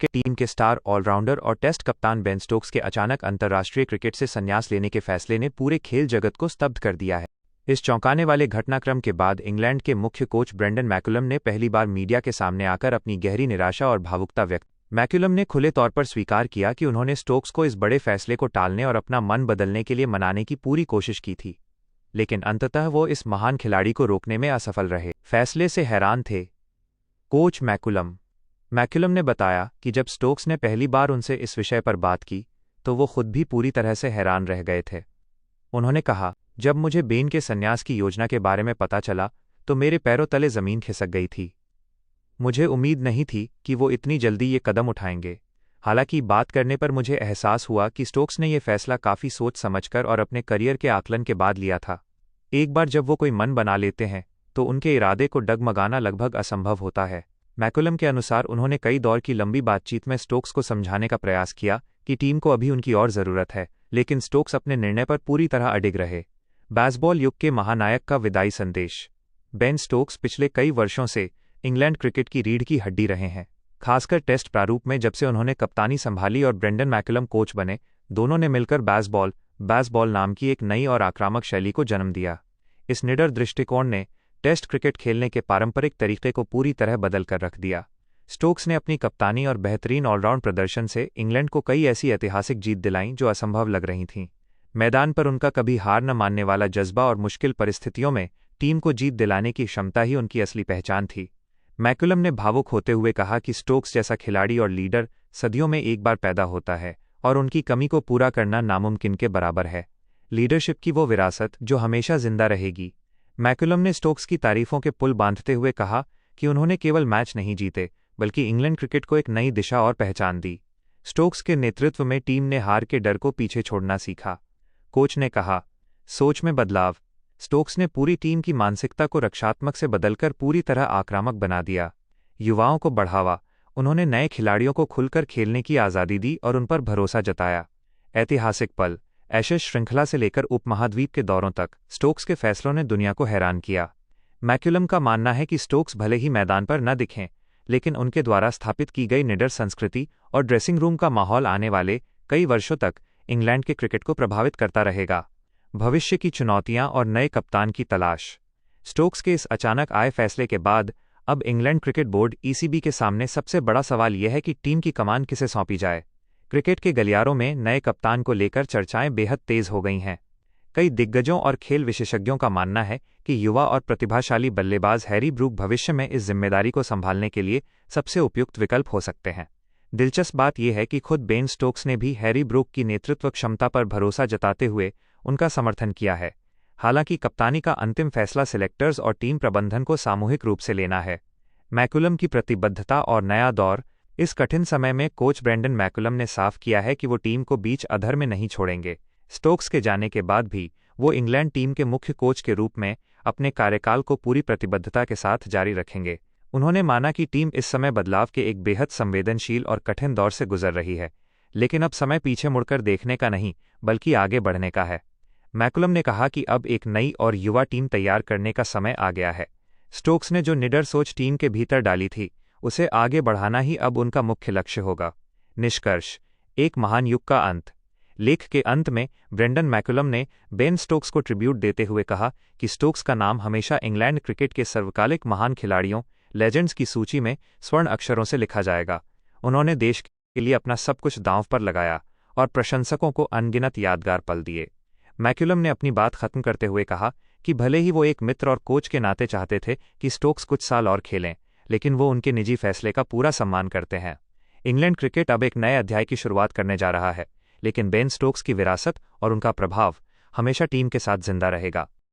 के टीम के star allrounder और टेस्ट कप्तान बेन स्टोक्स के अचानक अंतर्राष्ट्रीय क्रिकेट से संन्यास लेने के फैसले ने पूरे खेल जगत को स्तब्ध कर दिया है। इस चौंकाने वाले घटनाक्रम के बाद इंग्लैंड के मुख्य कोच ब्रेंडन मैकुलम ने पहली बार मीडिया के सामने आकर अपनी गहरी निराशा और भावुकता व्यक्त। मैकुलम ने खुले तौर पर स्वीकार किया कि उन्होंने स्टोक्स को इस बड़े फैसले को टालने और अपना मन बदलने के लिए मनाने की पूरी कोशिश की थी, लेकिन अंततः वो इस महान खिलाड़ी को रोकने में असफल रहे। फैसले से हैरान थे कोच मैकुलम ने बताया कि जब स्टोक्स ने पहली बार उनसे इस विषय पर बात की तो वो खुद भी पूरी तरह से हैरान रह गए थे। उन्होंने कहा, जब मुझे बेन के संन्यास की योजना के बारे में पता चला तो मेरे पैरों तले जमीन खिसक गई थी। मुझे उम्मीद नहीं थी कि वो इतनी जल्दी ये कदम उठाएंगे। हालांकि बात करने पर मुझे एहसास हुआ कि स्टोक्स ने यह फैसला काफ़ी सोच समझकर और अपने करियर के आकलन के बाद लिया था। एक बार जब वो कोई मन बना लेते हैं तो उनके इरादे को डगमगाना लगभग असंभव होता है। मैकुलम के अनुसार उन्होंने कई दौर की लंबी बातचीत में स्टोक्स को समझाने का प्रयास किया कि टीम को अभी उनकी और ज़रूरत है, लेकिन स्टोक्स अपने निर्णय पर पूरी तरह अडिग रहे। बेसबॉल युग के महानायक का विदाई संदेश। बेन स्टोक्स पिछले कई वर्षों से इंग्लैंड क्रिकेट की रीढ़ की हड्डी रहे हैं, खासकर टेस्ट प्रारूप में। जब से उन्होंने कप्तानी संभाली और ब्रेंडन मैकुलम कोच बने, दोनों ने मिलकर बेसबॉल नाम की एक नई और आक्रामक शैली को जन्म दिया। इस निडर दृष्टिकोण ने टेस्ट क्रिकेट खेलने के पारंपरिक तरीके को पूरी तरह बदल कर रख दिया। स्टोक्स ने अपनी कप्तानी और बेहतरीन ऑलराउंड प्रदर्शन से इंग्लैंड को कई ऐसी ऐतिहासिक जीत दिलाईं जो असंभव लग रही थीं। मैदान पर उनका कभी हार न मानने वाला जज्बा और मुश्किल परिस्थितियों में टीम को जीत दिलाने की क्षमता ही उनकी असली पहचान थी। मैकुलम ने भावुक होते हुए कहा कि स्टोक्स जैसा खिलाड़ी और लीडर सदियों में एक बार पैदा होता है और उनकी कमी को पूरा करना नामुमकिन के बराबर है। लीडरशिप की वो विरासत जो हमेशा जिंदा रहेगी। मैकुलम ने स्टोक्स की तारीफों के पुल बांधते हुए कहा कि उन्होंने केवल मैच नहीं जीते बल्कि इंग्लैंड क्रिकेट को एक नई दिशा और पहचान दी। स्टोक्स के नेतृत्व में टीम ने हार के डर को पीछे छोड़ना सीखा। कोच ने कहा, सोच में बदलाव। स्टोक्स ने पूरी टीम की मानसिकता को रक्षात्मक से बदलकर पूरी तरह आक्रामक बना दिया। युवाओं को बढ़ावा। उन्होंने नए खिलाड़ियों को खुलकर खेलने की आज़ादी दी और उन पर भरोसा जताया। ऐतिहासिक पल। एशेज श्रृंखला से लेकर उपमहाद्वीप के दौरों तक स्टोक्स के फैसलों ने दुनिया को हैरान किया। मैकुलम का मानना है कि स्टोक्स भले ही मैदान पर न दिखें, लेकिन उनके द्वारा स्थापित की गई निडर संस्कृति और ड्रेसिंग रूम का माहौल आने वाले कई वर्षों तक इंग्लैंड के क्रिकेट को प्रभावित करता रहेगा। भविष्य की चुनौतियां और नए कप्तान की तलाश। स्टोक्स के इस अचानक आए फैसले के बाद अब इंग्लैंड क्रिकेट बोर्ड (ECB) के सामने सबसे बड़ा सवाल यह है कि टीम की कमान किसे सौंपी जाए। क्रिकेट के गलियारों में नए कप्तान को लेकर चर्चाएं बेहद तेज हो गई हैं। कई दिग्गजों और खेल विशेषज्ञों का मानना है कि युवा और प्रतिभाशाली बल्लेबाज हैरी ब्रूक भविष्य में इस जिम्मेदारी को संभालने के लिए सबसे उपयुक्त विकल्प हो सकते हैं। दिलचस्प बात यह है कि खुद बेन स्टोक्स ने भी हैरी ब्रूक की नेतृत्व क्षमता पर भरोसा जताते हुए उनका समर्थन किया है। हालांकि कप्तानी का अंतिम फैसला सिलेक्टर्स और टीम प्रबंधन को सामूहिक रूप से लेना है। मैकुलम की प्रतिबद्धता और नया दौर। इस कठिन समय में कोच ब्रेंडन मैकुलम ने साफ किया है कि वो टीम को बीच अधर में नहीं छोड़ेंगे। स्टोक्स के जाने के बाद भी वो इंग्लैंड टीम के मुख्य कोच के रूप में अपने कार्यकाल को पूरी प्रतिबद्धता के साथ जारी रखेंगे। उन्होंने माना कि टीम इस समय बदलाव के एक बेहद संवेदनशील और कठिन दौर से गुजर रही है, लेकिन अब समय पीछे मुड़कर देखने का नहीं बल्कि आगे बढ़ने का है। मैकुलम ने कहा कि अब एक नई और युवा टीम तैयार करने का समय आ गया है। स्टोक्स ने जो निडर सोच टीम के भीतर डाली थी उसे आगे बढ़ाना ही अब उनका मुख्य लक्ष्य होगा। निष्कर्ष। एक महान युग का अंत। लेख के अंत में ब्रेंडन मैकुलम ने बेन स्टोक्स को ट्रिब्यूट देते हुए कहा कि स्टोक्स का नाम हमेशा इंग्लैंड क्रिकेट के सर्वकालिक महान खिलाड़ियों लेजेंड्स की सूची में स्वर्ण अक्षरों से लिखा जाएगा। उन्होंने देश के लिए अपना सब कुछ दांव पर लगाया और प्रशंसकों को अनगिनत यादगार पल दिए। मैकुलम ने अपनी बात खत्म करते हुए कहा कि भले ही वो एक मित्र और कोच के नाते चाहते थे कि स्टोक्स कुछ साल और खेलें, लेकिन वो उनके निजी फैसले का पूरा सम्मान करते हैं। इंग्लैंड क्रिकेट अब एक नए अध्याय की शुरुआत करने जा रहा है, लेकिन बेन स्टोक्स की विरासत और उनका प्रभाव हमेशा टीम के साथ जिंदा रहेगा।